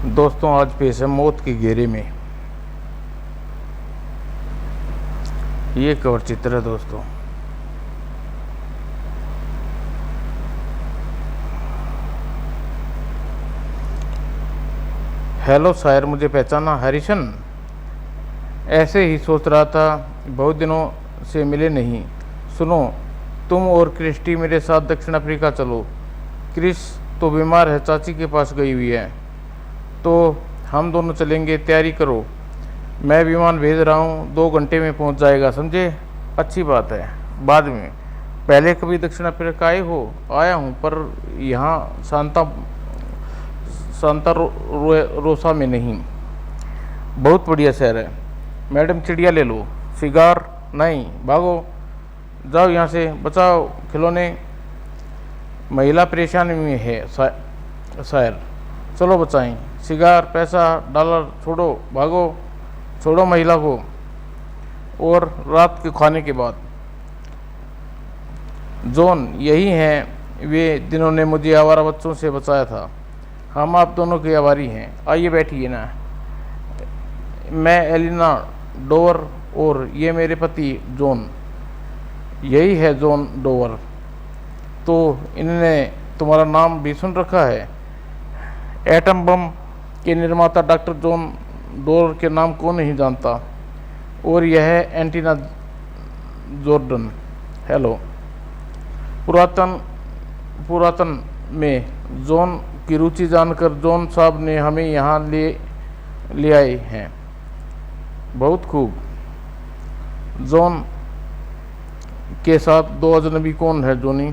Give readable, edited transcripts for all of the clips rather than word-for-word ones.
दोस्तों आज पेश है मौत के घेरे में। ये कवर चित्र है दोस्तों। हेलो शायर, मुझे पहचाना हरीशन? ऐसे ही सोच रहा था, बहुत दिनों से मिले नहीं। सुनो, तुम और क्रिस्टी मेरे साथ दक्षिण अफ्रीका चलो। क्रिस तो बीमार है, चाची के पास गई हुई है, तो हम दोनों चलेंगे। तैयारी करो, मैं विमान भेज रहा हूँ, 2 घंटे में पहुँच जाएगा, समझे? अच्छी बात है। बाद में, पहले कभी दक्षिण अफ्रीका आए हो? आया हूँ, पर यहाँ रोसा में नहीं। बहुत बढ़िया शहर है। मैडम चिड़िया ले लो। सिगार नहीं, भागो, जाओ यहाँ से, बचाओ खिलौने। महिला परेशानी में है शायर, चलो बचाएं। सिगार, पैसा, डॉलर, छोड़ो, भागो, छोड़ो महिला को। और रात के खाने के बाद, जॉन यही हैं वे जिन्होंने मुझे आवारा बच्चों से बचाया था। हम आप दोनों के आभारी हैं। आइए बैठिए ना। मैं एलिना डोवर और ये मेरे पति जॉन। यही है जॉन डोवर। तो इन्होंने तुम्हारा नाम भी सुन रखा है। एटम बम के निर्माता डॉक्टर जॉन डोवर के नाम को नहीं जानता। और यह है एंटीना जॉर्डन। हेलो। पुरातन में जॉन की रुचि जानकर जॉन साहब ने हमें यहाँ ले आए हैं। बहुत खूब। जॉन के साथ 2 अजनबी कौन है जोनी?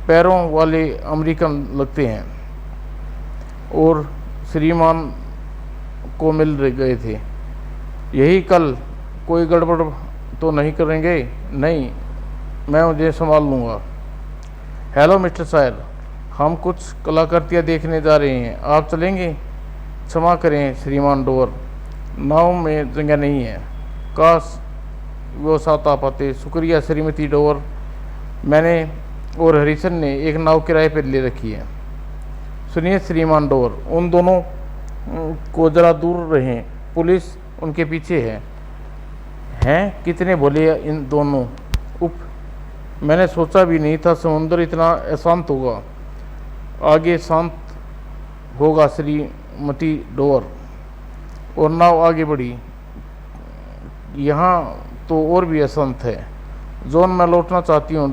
पैरों वाले अमेरिकन लगते हैं और श्रीमान को मिल गए थे। यही कल? कोई गड़बड़ तो नहीं करेंगे? नहीं, मैं उन्हें संभाल लूँगा। हेलो मिस्टर शायर, हम कुछ कलाकृतियाँ देखने जा रहे हैं, आप चलेंगे? क्षमा करें श्रीमान डोवर, नाव में जगह नहीं है। काश वो साथ आ पाते। शुक्रिया श्रीमती डोवर, मैंने और हरीशन ने एक नाव किराए पर ले रखी है। सुनिए श्रीमान डोवर, उन दोनों को ज़रा दूर रहें, पुलिस उनके पीछे है। हैं? कितने भोले इन दोनों। उप, मैंने सोचा भी नहीं था समुद्र इतना अशांत होगा। आगे शांत होगा श्रीमती डोवर। और नाव आगे बढ़ी। यहाँ तो और भी अशांत है। जॉन, मैं लौटना चाहती हूँ।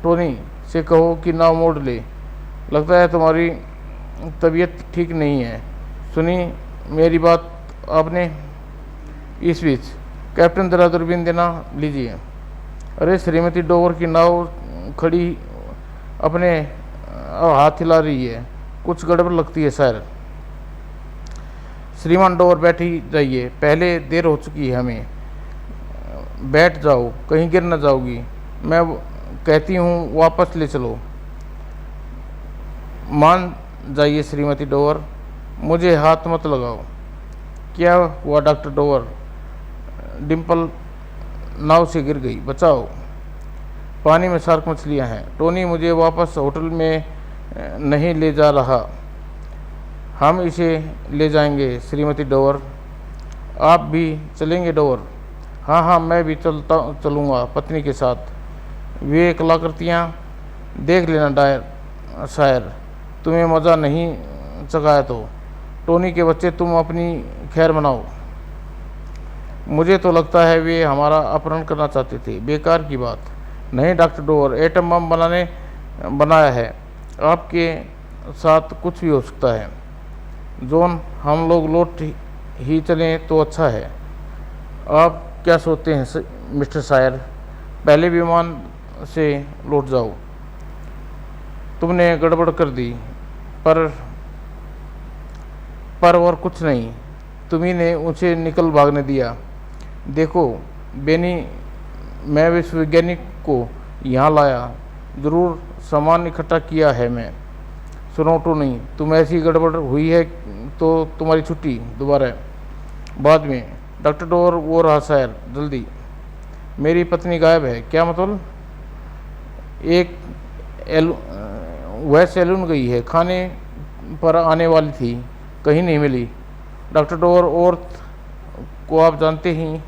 टोनी से कहो कि नाव मोड़ ले। लगता है तुम्हारी तबीयत ठीक नहीं है। सुनी मेरी बात आपने? इस बीच, कैप्टन जरा दूरबीन देना लीजिए। अरे श्रीमती डोवर की नाव खड़ी अपने हाथ हिला रही है, कुछ गड़बड़ लगती है सर। श्रीमान डोवर बैठी जाइए, पहले देर हो चुकी है हमें। बैठ जाओ, कहीं गिर न जाओगी। मैं कहती हूँ वापस ले चलो। मान जाइए श्रीमती डोवर, मुझे हाथ मत लगाओ। क्या हुआ डॉक्टर डोवर? डिम्पल नाव से गिर गई, बचाओ। पानी में शार्क मछलियाँ हैं। टोनी मुझे वापस होटल में नहीं ले जा रहा, हम इसे ले जाएंगे श्रीमती डोवर। आप भी चलेंगे डोवर? हाँ हाँ, मैं भी चलूँगा पत्नी के साथ। वे कलाकृतियाँ देख लेना शायर, तुम्हें मज़ा नहीं चखाया तो। टोनी के बच्चे, तुम अपनी खैर मनाओ। मुझे तो लगता है वे हमारा अपहरण करना चाहते थे। बेकार की बात। नहीं डॉक्टर डोवर, एटम बम बनाया है। आपके साथ कुछ भी हो सकता है। जॉन, हम लोग लौट ही चलें तो अच्छा है। आप क्या सोचते हैं मिस्टर शायर? पहले विमान से लौट जाओ। तुमने गड़बड़ कर दी, पर और कुछ नहीं। तुम्ही ने उसे निकल भागने दिया। देखो बेनी, मैं विश्ववैज्ञानिक को यहाँ लाया, ज़रूर सामान इकट्ठा किया है मैं। सुनो टोनी, तुम ऐसी गड़बड़ हुई है तो तुम्हारी छुट्टी दोबारा बाद में। डॉक्टर डोवर, वो रहा शायर, जल्दी। मेरी पत्नी गायब है। क्या मतलब? वह सैलून गई है, खाने पर आने वाली थी, कहीं नहीं मिली। डॉक्टर डोवर औरत को आप जानते ही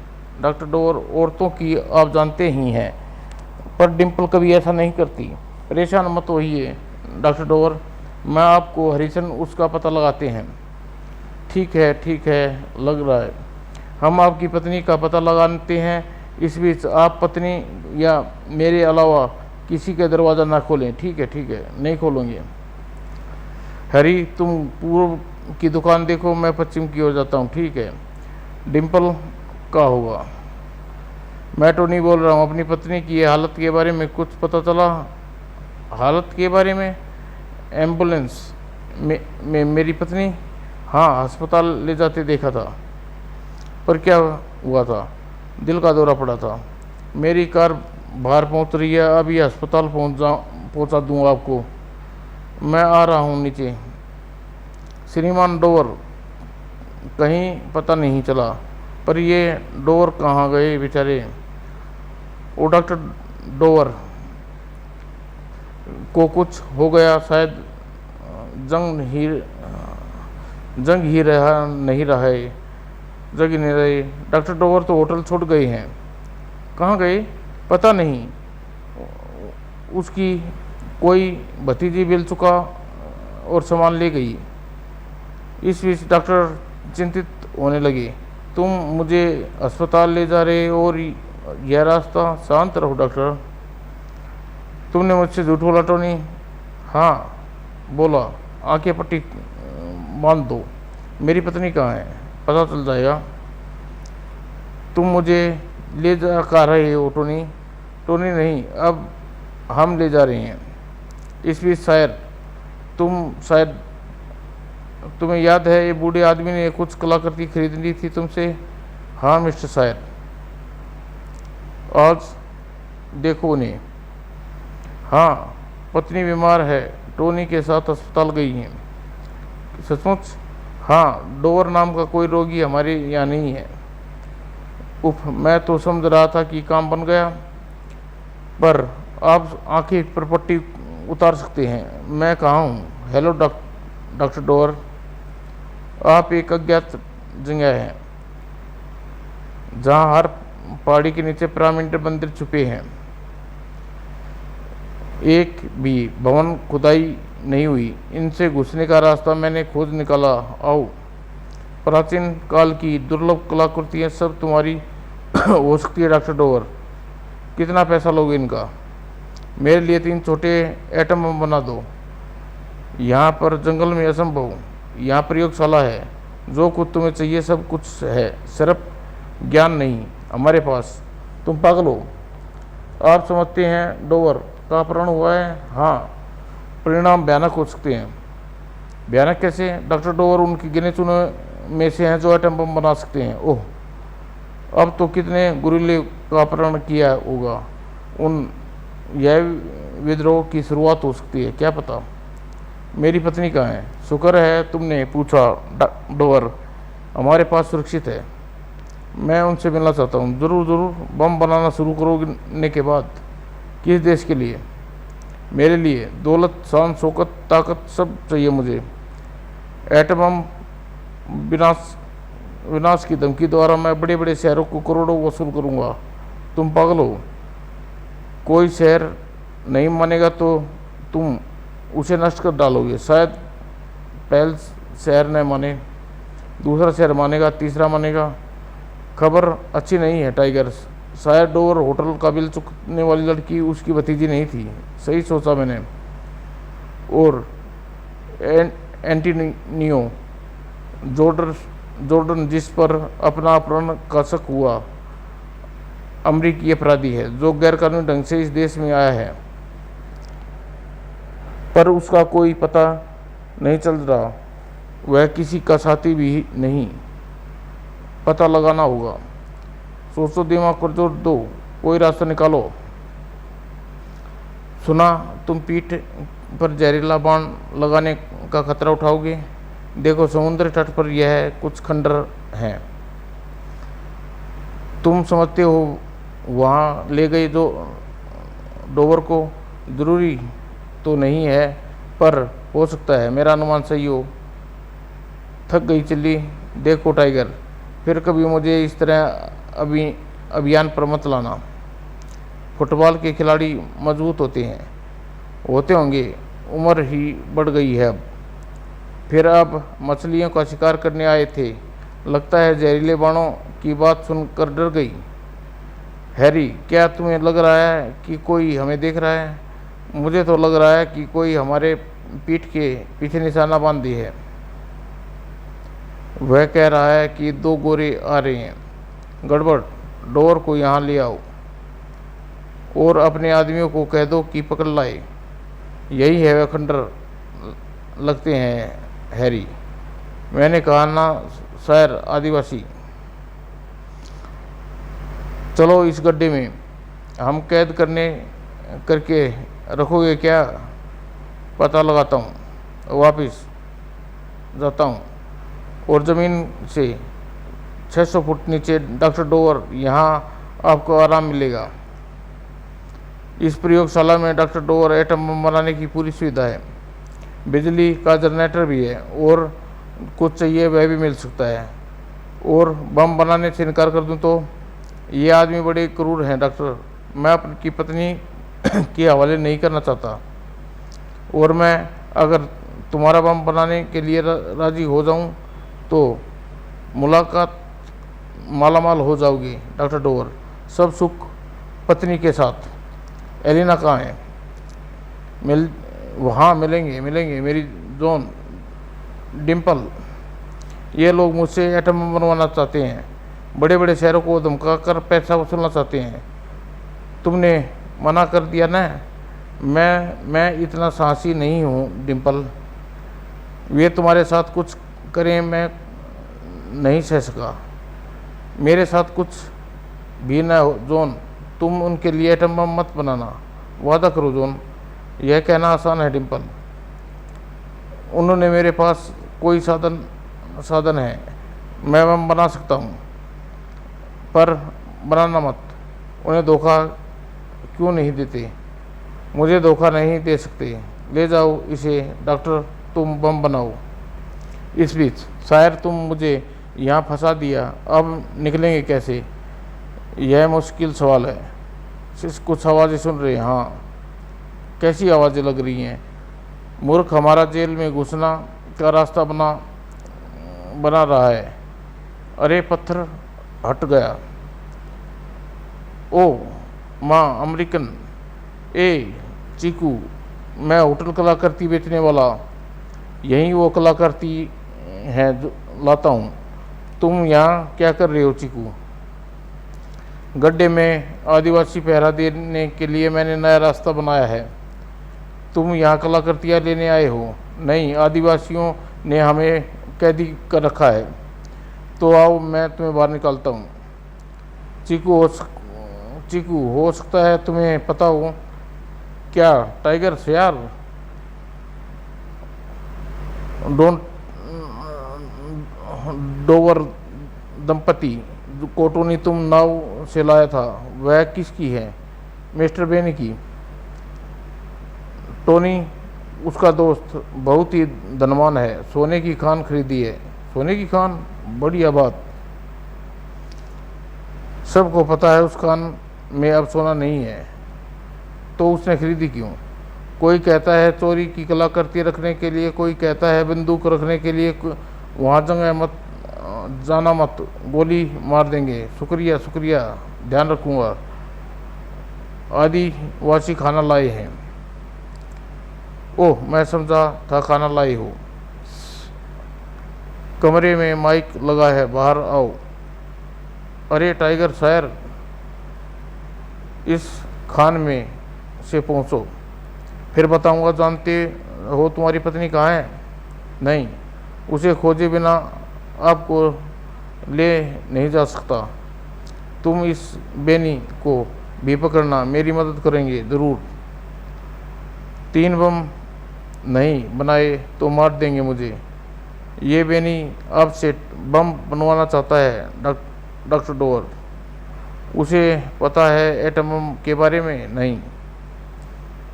डॉक्टर डोवर औरतों की आप जानते ही हैं, पर डिम्पल कभी ऐसा नहीं करती। परेशान मत होइए डॉक्टर डोवर, मैं आपको हरिशन उसका पता लगाते हैं। ठीक है, लग रहा है। हम आपकी पत्नी का पता लगाते हैं। इस बीच आप पत्नी या मेरे अलावा किसी का दरवाज़ा ना खोलें। ठीक है, नहीं खोलूँगी। हरी, तुम पूर्व की दुकान देखो, मैं पश्चिम की ओर जाता हूँ। ठीक है। डिम्पल का होगा। मैं टोनी बोल रहा हूँ। अपनी पत्नी की हालत के बारे में कुछ पता चला? हालत के बारे में? एम्बुलेंस में मेरी पत्नी, हाँ, अस्पताल ले जाते देखा था। पर क्या हुआ था? दिल का दौरा पड़ा था। मेरी कार बाहर पहुंच रही है, अभी अस्पताल पहुंचा दूँ आपको। मैं आ रहा हूँ नीचे। श्रीमान डोवर कहीं पता नहीं चला, पर ये डोवर कहाँ गए बेचारे? वो डॉक्टर डोवर को कुछ हो गया शायद। जंग ही रहा नहीं रहे, जग ही नहीं रहे। डॉक्टर डोवर तो होटल छोड़ गए हैं। कहाँ गए पता नहीं। उसकी कोई भतीजी मिल चुका और सामान ले गई। इस बीच डॉक्टर चिंतित होने लगे। तुम मुझे अस्पताल ले जा रहे और यह रास्ता? शांत रहो डॉक्टर। तुमने मुझसे झूठ बोला टोनी? हाँ बोला। आंखें पट्टी बांध दो। मेरी पत्नी कहाँ है? पता चल जाएगा। तुम मुझे ले जा कर रहे हो टोनी? टोनी नहीं, अब हम ले जा रहे हैं। इस बीच शायद तुम्हें याद है, ये बूढ़े आदमी ने कुछ कलाकृति खरीदनी थी तुमसे। हाँ मिस्टर शायर, आज देखो उन्हें। हाँ, पत्नी बीमार है, टोनी के साथ अस्पताल गई हैं। सचमुच? हाँ, डोवर नाम का कोई रोगी हमारे यहाँ नहीं है। उफ, मैं तो समझ रहा था कि काम बन गया, पर आप आंखें पर पट्टी उतार सकते हैं। मैं कहाँ हूँ? हेलो डॉक्टर डोवर, आप एक अज्ञात जगह हैं जहाँ हर पहाड़ी के नीचे पिरामिड मंदिर छुपे हैं। एक भी भवन खुदाई नहीं हुई। इनसे घुसने का रास्ता मैंने खोज निकाला। आओ, प्राचीन काल की दुर्लभ कलाकृतियाँ सब तुम्हारी हो सकती है डॉक्टर डोवर। कितना पैसा लोगे इनका? मेरे लिए 3 छोटे एटम बम बना दो। यहाँ पर जंगल में असंभव। यहाँ प्रयोगशाला है। जो कुछ तुम्हें चाहिए सब कुछ है, सिर्फ ज्ञान नहीं हमारे पास। तुम पागल हो? आप समझते हैं डोवर का अपहरण हुआ है? हाँ, परिणाम भयानक हो सकते हैं। भयानक कैसे? डॉक्टर डोवर उनकी गिने चुने में से हैं जो एटम बम बना सकते हैं। ओह, अब तो कितने गुरीले का अपहरण किया होगा। यह विद्रोह की शुरुआत हो सकती है, क्या पता। मेरी पत्नी कहाँ है? शुक्र है तुमने पूछा डोवर, हमारे पास सुरक्षित है। मैं उनसे मिलना चाहता हूँ। ज़रूर। बम बनाना शुरू करोगे के बाद? किस देश के लिए? मेरे लिए। दौलत, शान, शौकत, ताकत सब चाहिए मुझे। एटम बम विनाश की धमकी द्वारा मैं बड़े बड़े शहरों को करोड़ों वसूल करूँगा। तुम पागल हो? कोई शहर नहीं मानेगा तो तुम उसे नष्ट कर डालोगे। शायद पहल शहर न माने, दूसरा शहर मानेगा, तीसरा मानेगा। खबर अच्छी नहीं है टाइगर। शायद डोवर होटल का बिल चुकाने वाली लड़की उसकी भतीजी नहीं थी। सही सोचा मैंने। और एंटीनियो जॉर्डन जिस पर अपना अपहरण का शक हुआ, अमरीकी अपराधी है जो गैरकानूनी ढंग से इस देश में आया है, पर उसका कोई पता नहीं चल रहा। वह किसी का साथी भी नहीं। पता लगाना होगा। सोचो, दिमाग पर जोर दो, कोई रास्ता निकालो। सुना तुम पीठ पर जहरीला बाण लगाने का खतरा उठाओगे? देखो, समुद्र तट पर यह कुछ खंडर हैं। तुम समझते हो वहाँ ले गए जो डोवर को? जरूरी तो नहीं है, पर हो सकता है मेरा अनुमान सही हो। थक गई चिल्ली, देखो टाइगर, फिर कभी मुझे इस तरह अभियान पर मत लाना। फुटबॉल के खिलाड़ी मजबूत होते होंगे, उम्र ही बढ़ गई है अब। फिर अब मछलियों का शिकार करने आए थे, लगता है जहरीले बाणों की बात सुनकर डर गई। हैरी, क्या तुम्हें लग रहा है कि कोई हमें देख रहा है? मुझे तो लग रहा है कि कोई हमारे पीठ के पीछे निशाना बांध दी है। वह कह रहा है कि 2 गोरे आ रहे हैं। गड़बड़, डोर को यहाँ ले आओ और अपने आदमियों को कह दो कि पकड़ लाए। यही है वह खंडर लगते हैं हैरी। मैंने कहा ना शायर आदिवासी। चलो इस गड्ढे में। हम कैद करके रखोगे क्या? पता लगाता हूँ, वापस जाता हूँ। और ज़मीन से 600 फुट नीचे डॉक्टर डोवर, यहाँ आपको आराम मिलेगा। इस प्रयोगशाला में डॉक्टर डोवर एटम बम बनाने की पूरी सुविधा है। बिजली का जनरेटर भी है और कुछ चाहिए वह भी मिल सकता है। और बम बनाने से इनकार कर दूं तो? ये आदमी बड़े क्रूर हैं डॉक्टर। मैं अपनी पत्नी के हवाले नहीं करना चाहता, और मैं अगर तुम्हारा बम बनाने के लिए राजी हो जाऊं तो मुलाकात मालामाल हो जाओगी डॉक्टर डोवर, सब सुख पत्नी के साथ। एलिना कहाँ है? वहाँ मिलेंगे मेरी जॉन, डिम्पल। ये लोग मुझसे एटम बम बनवाना चाहते हैं, बड़े बड़े शहरों को धमका कर पैसा वसूलना चाहते हैं। तुमने मना कर दिया ना। मैं इतना साहसी नहीं हूँ डिम्पल। वे तुम्हारे साथ कुछ करें मैं नहीं सह सका। मेरे साथ कुछ भी ना हो जॉन। तुम उनके लिए एटम बम मत बनाना, वादा करो जॉन। यह कहना आसान है डिम्पल। उन्होंने मेरे पास कोई साधन है, मैं बम बना सकता हूँ, पर बनाना मत। उन्हें धोखा क्यों नहीं देते? मुझे धोखा नहीं दे सकते। ले जाओ इसे डॉक्टर, तुम बम बनाओ। इस बीच शायर, तुम मुझे यहाँ फंसा दिया, अब निकलेंगे कैसे? यह मुश्किल सवाल है। कुछ आवाज़ें सुन रहे हैं। हाँ, कैसी आवाज़ें लग रही हैं? मूर्ख हमारा जेल में घुसना का रास्ता बना रहा है। अरे पत्थर हट गया। ओ माँ अमेरिकन। ए चीकू, मैं होटल कलाकृति बेचने वाला, यहीं वो कलाकृति है जो लाता हूँ। तुम यहाँ क्या कर रहे हो चीकू? गड्ढे में आदिवासी पहरा देने के लिए मैंने नया रास्ता बनाया है। तुम यहाँ कलाकृतियाँ लेने आए हो? नहीं, आदिवासियों ने हमें कैदी कर रखा है। तो आओ मैं तुम्हें बाहर निकालता हूँ। चीकू, हो सकता है तुम्हें पता हो। क्या? टाइगर यार, डोवर दंपति को टोनी तुम नाव से लाया था, वह किसकी है? मिस्टर बेनी की। टोनी उसका दोस्त बहुत ही धनवान है, सोने की खान खरीदी है। सोने की खान? बढ़िया बात। सबको पता है उस खान में अब सोना नहीं है, तो उसने खरीदी क्यों? कोई कहता है चोरी की कलाकृति रखने के लिए, कोई कहता है बंदूक रखने के लिए। वहाँ जाना मत, गोली मार देंगे। शुक्रिया, ध्यान रखूँगा। आदिवासी खाना लाए हैं। ओह, मैं समझा था खाना लाई हो। कमरे में माइक लगा है, बाहर आओ। अरे टाइगर शायर, इस खान में से पहुँचो, फिर बताऊंगा। जानते हो तुम्हारी पत्नी कहाँ है? नहीं, उसे खोजे बिना आपको ले नहीं जा सकता। तुम इस बेनी को भी पकड़ना, मेरी मदद करेंगे ज़रूर। 3 बम नहीं बनाए तो मार देंगे मुझे। ये बेनी आपसे बम बनवाना चाहता है डॉक्टर डोवर। उसे पता है एटम बम के बारे में? नहीं,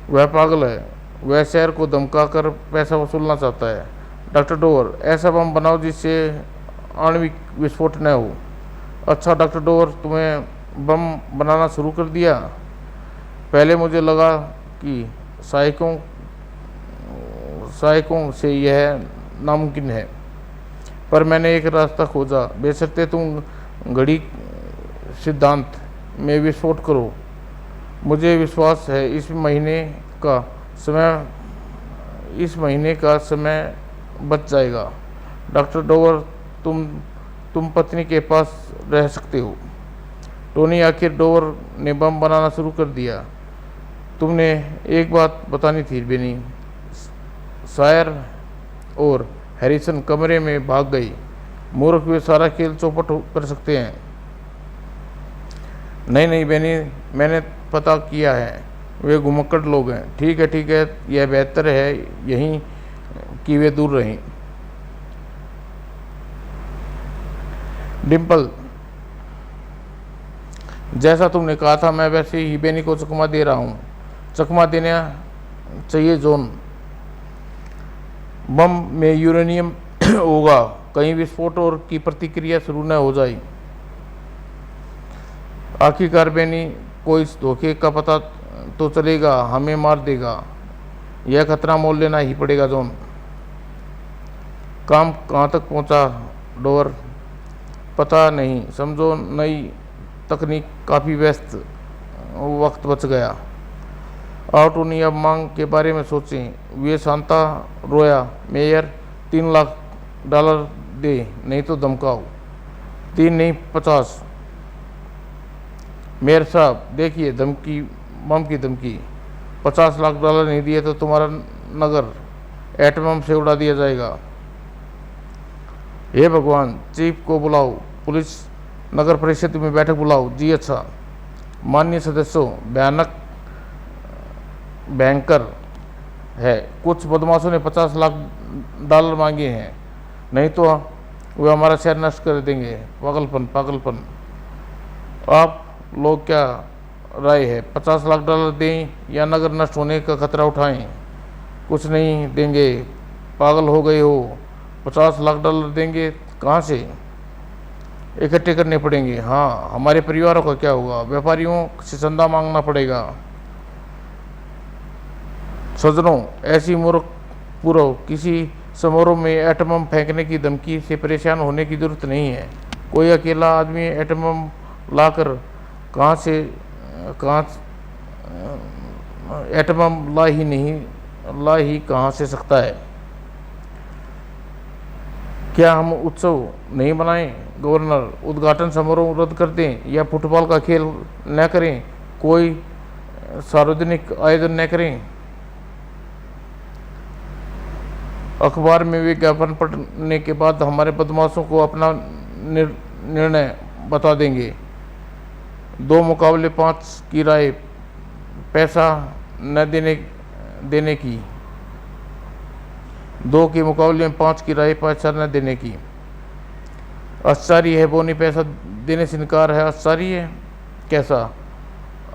वह पागल है। वह शहर को धमकाकर पैसा वसूलना चाहता है। डॉक्टर डोवर, ऐसा बम बनाओ जिससे आणविक विस्फोट न हो। अच्छा डॉक्टर डोवर, तुम्हें बम बनाना शुरू कर दिया? पहले मुझे लगा कि सहायकों से यह नामुमकिन है, पर मैंने एक रास्ता खोजा। बेशर्ते तुम घड़ी सिद्धांत में विस्फोट करो, मुझे विश्वास है इस महीने का समय बच जाएगा। डॉक्टर डोवर, तुम पत्नी के पास रह सकते हो। टोनी, आखिर डोवर ने बम बनाना शुरू कर दिया। तुमने एक बात बतानी थी बेनी। सायर और हैरिसन कमरे में भाग गई। मूर्ख, वे सारा खेल चौपट कर सकते हैं। नहीं बेनी, मैंने पता किया है, वे घुमक्कड़ लोग हैं। ठीक है, यह बेहतर है यहीं कि वे दूर रहें। डिम्पल, जैसा तुमने कहा था मैं वैसे ही बेनी को चकमा दे रहा हूँ। चकमा देना चाहिए जॉन। बम में यूरेनियम होगा, कहीं विस्फोट और की प्रतिक्रिया शुरू न हो जाए। आखिरकार बेनी को इस धोखे का पता तो चलेगा, हमें मार देगा। यह खतरा मोल लेना ही पड़ेगा जॉन। काम कहाँ तक पहुँचा डोवर? पता नहीं, समझो नई तकनीक काफ़ी व्यस्त, वक्त बच गया। आओ टोनी, अब मांग के बारे में सोचें। वे शांता रोया। मेयर, $3 लाख दे, नहीं तो धमकाओ। 3 नहीं, 50। मेयर साहब देखिए, बम की धमकी। $50 लाख नहीं दिए तो तुम्हारा नगर एटम बम से उड़ा दिया जाएगा। हे भगवान, चीफ को बुलाओ, पुलिस नगर परिषद में बैठक बुलाओ। जी अच्छा। माननीय सदस्यों, भयंकर है। कुछ बदमाशों ने $50 लाख मांगे हैं, नहीं तो वे हमारा शहर नष्ट कर देंगे। पागलपन। आप लोग क्या राय है? $50 लाख दें या नगर नष्ट होने का खतरा उठाएं? कुछ नहीं देंगे, पागल हो गए हो। $50 लाख देंगे कहाँ से? इकट्ठे करने पड़ेंगे। हाँ, हमारे परिवारों का क्या होगा? व्यापारियों से चंदा मांगना पड़ेगा। सज्जनों, ऐसी मूर्ख पूर्व किसी समारोह में एटम बम फेंकने की धमकी से परेशान होने की जरूरत नहीं है। कोई अकेला आदमी एटम बम लाकर एटम बम ला ही कहाँ से सकता है? क्या हम उत्सव नहीं मनाएं? गवर्नर, उद्घाटन समारोह रद्द कर दें या फुटबॉल का खेल न करें? कोई सार्वजनिक आयोजन न करें? अखबार में विज्ञापन पढ़ने के बाद हमारे बदमाशों को अपना निर्णय बता देंगे। 2 मुकाबले 5 की राय, पैसा न देने की। 2 के मुकाबले में 5 की राय, पैसा न देने की। आश्चर्य है बोनी, पैसा देने से इनकार है। आश्चर्य है? कैसा?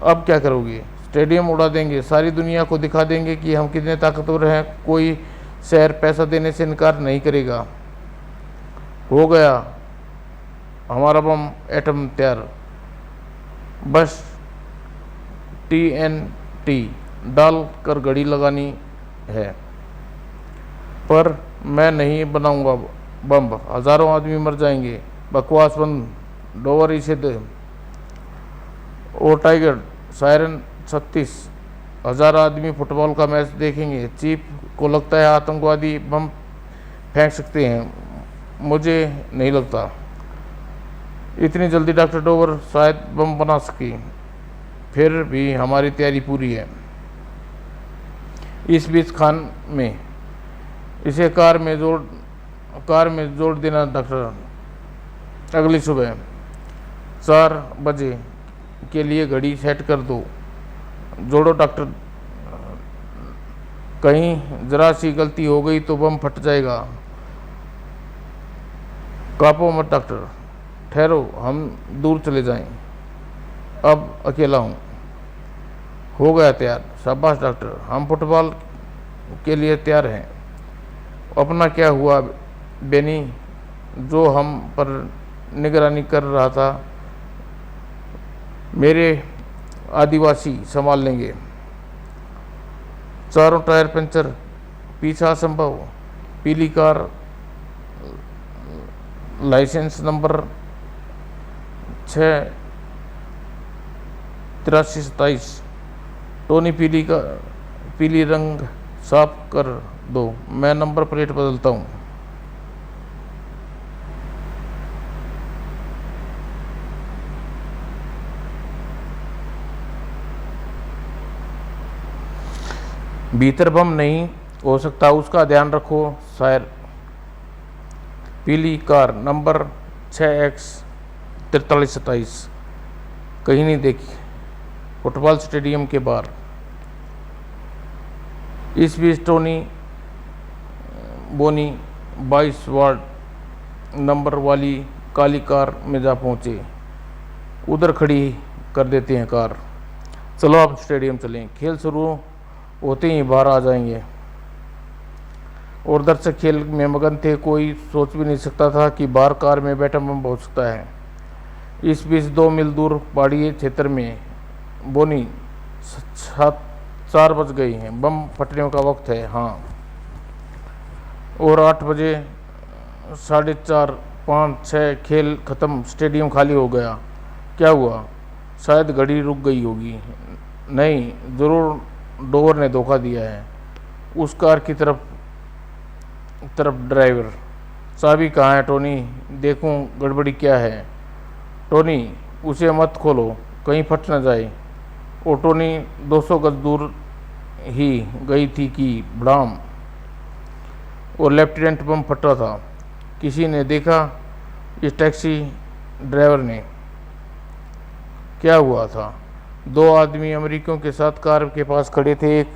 अब क्या करोगे? स्टेडियम उड़ा देंगे, सारी दुनिया को दिखा देंगे कि हम कितने ताकतवर हैं। कोई शहर पैसा देने से इनकार नहीं करेगा। हो गया हमारा बम एटम तैयार। बस TNT डाल कर घड़ी लगानी है। पर मैं नहीं बनाऊंगा बम, हजारों आदमी मर जाएंगे। बकवास बंद डोवर, इसे दे। ओ टाइगर, सायरन 36,000 आदमी फुटबॉल का मैच देखेंगे। चीफ को लगता है आतंकवादी बम फेंक सकते हैं? मुझे नहीं लगता इतनी जल्दी डॉक्टर डोवर शायद बम बना सके। फिर भी हमारी तैयारी पूरी है। इस बीच खान में इसे कार में जोड़ देना डॉक्टर। अगली सुबह 4 बजे के लिए घड़ी सेट कर दो। जोड़ो डॉक्टर, कहीं जरा सी गलती हो गई तो बम फट जाएगा। कांपो मत डॉक्टर, ठहरो, हम दूर चले जाएं। अब अकेला हूँ। हो गया तैयार। शाबाश डॉक्टर, हम फुटबॉल के लिए तैयार हैं। अपना क्या हुआ बेनी, जो हम पर निगरानी कर रहा था मेरे आदिवासी संभाल लेंगे। चारों टायर पंचर, पीछा असंभव, पीली कार, लाइसेंस नंबर 68327। टोनी पीली रंग साफ कर दो, मैं नंबर प्लेट बदलता हूँ। भीतर बम नहीं हो सकता, उसका ध्यान रखो शायर। पीली कार नंबर 6X4327 कहीं नहीं देखी, फुटबॉल स्टेडियम के बाहर। इस बीच टोनी बोनी 22 वार्ड नंबर वाली काली कार में जा पहुंचे। उधर खड़ी कर देते हैं कार, चलो आप स्टेडियम चलें, खेल शुरू होते ही बाहर आ जाएंगे। और दर्शक खेल में मगन थे, कोई सोच भी नहीं सकता था कि बाहर कार में बैठा बम हो सकता है। इस बीच 2 मील दूर पहाड़ी क्षेत्र में बोनी 4 बज गई हैं, बम फटने का वक्त है। हाँ, और 8 बजे 4:30, 5, 6 खेल खत्म, स्टेडियम खाली हो गया। क्या हुआ? शायद घड़ी रुक गई होगी। नहीं, ज़रूर डोवर ने धोखा दिया है। उस कार की तरफ ड्राइवर, चाबी कहाँ है टोनी, देखूं गड़बड़ी क्या है। टोनी, उसे मत खोलो, कहीं फट न जाए। और टोनी 200 गज दूर ही गई थी कि भड़ाम, और लेफ्टिनेंट बम फटा था। किसी ने देखा? इस टैक्सी ड्राइवर ने। क्या हुआ था? 2 आदमी अमेरिकियों के साथ कार के पास खड़े थे। एक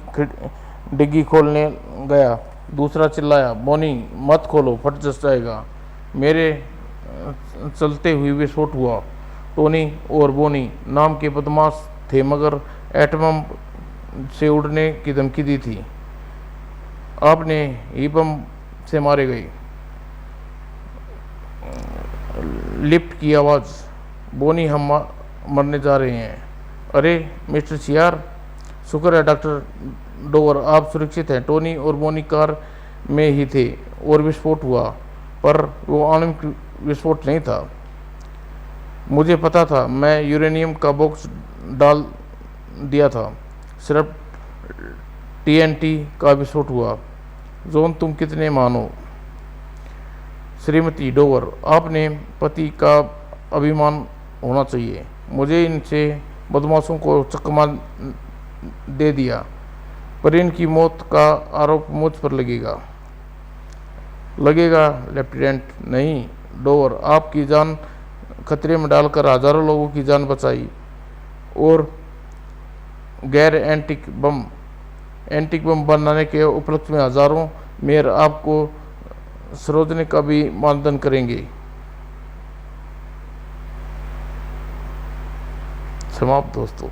डिग्गी खोलने गया, दूसरा चिल्लाया, बोनी मत खोलो, फट जाएगा। मेरे चलते हुए विस्फोट हुआ। टोनी और बोनी नाम के बदमाश थे, मगर एटम से उड़ने की धमकी दी थी। आपने ही बम से मारे गए। लिफ्ट की आवाज़, बोनी हम मरने जा रहे हैं। अरे मिस्टर सियार, शुक्र है डॉक्टर डोवर आप सुरक्षित हैं। टोनी और बोनी कार में ही थे और विस्फोट हुआ, पर वो आणविक विस्फोट नहीं था। मुझे पता था, मैं यूरेनियम का बॉक्स डाल दिया था, सिर्फ TNT का विस्फोट हुआ। जॉन तुम कितने मानो। श्रीमती डोवर, आपने पति का अभिमान होना चाहिए। मुझे इनसे बदमाशों को चकमा दे दिया, पर इनकी मौत का आरोप मुझ पर लगेगा लेफ्टिनेंट। नहीं डोवर, आपकी जान खतरे में डालकर हजारों लोगों की जान बचाई, और गैर एंटिक बम बनाने के उपलक्ष्य में हजारों मेयर आपको सरोजने का भी मानदंड करेंगे। समाप्त दोस्तों।